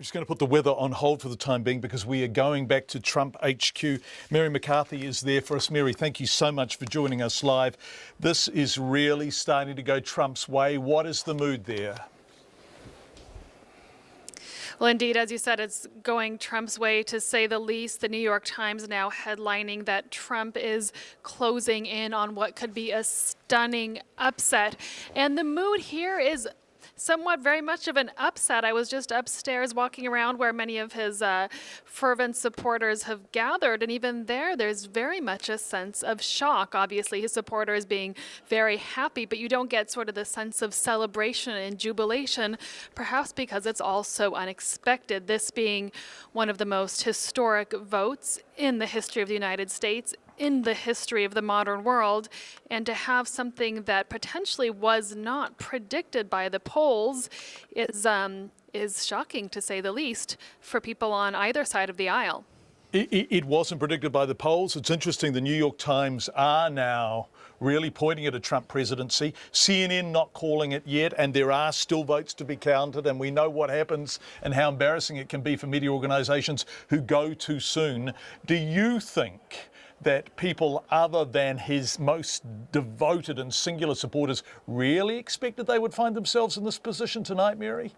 Just going to put the weather on hold for the time being because we are going back to Trump HQ. Mary MacCarthy is there for us. Mary, thank you so much for joining us live. This is really starting to go Trump's way. What is the mood there? Well, indeed, as you said, it's going Trump's way, to say the least. The New York Times now headlining that Trump is closing in on what could be a stunning upset. And the mood here is somewhat very much of an upset. I was just upstairs walking around where many of his fervent supporters have gathered, and even there's very much a sense of shock. Obviously, his supporters being very happy, but you don't get sort of the sense of celebration and jubilation, perhaps because it's all so unexpected. This being one of the most historic votes in the history of the United States, in the history of the modern world, and to have something that potentially was not predicted by the polls is shocking, to say the least, for people on either side of the aisle. It wasn't predicted by the polls. It's interesting, the New York Times are now really pointing at a Trump presidency. CNN not calling it yet, and there are still votes to be counted, and we know what happens and how embarrassing it can be for media organisations who go too soon. Do you think that people other than his most devoted and singular supporters really expected they would find themselves in this position tonight, Mary?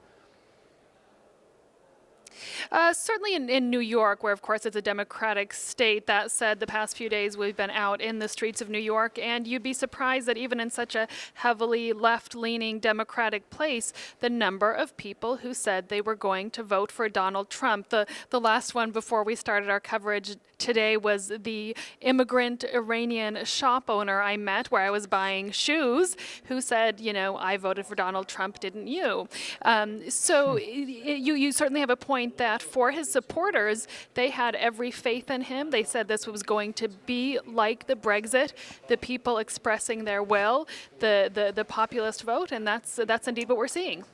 Certainly in New York, where, of course, it's a Democratic state. That said, the past few days we've been out in the streets of New York, and you'd be surprised that even in such a heavily left-leaning Democratic place, the number of people who said they were going to vote for Donald Trump. The last one before we started our coverage today was the immigrant Iranian shop owner I met where I was buying shoes, who said, you know, I voted for Donald Trump, didn't you? So you certainly have a point that for his supporters, they had every faith in him. They said this was going to be like the Brexit, the people expressing their will, the populist vote, and that's indeed what we're seeing.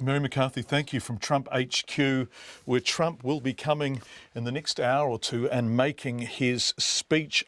Mary MacCarthy, thank you, from Trump HQ, where Trump will be coming in the next hour or two and making his speech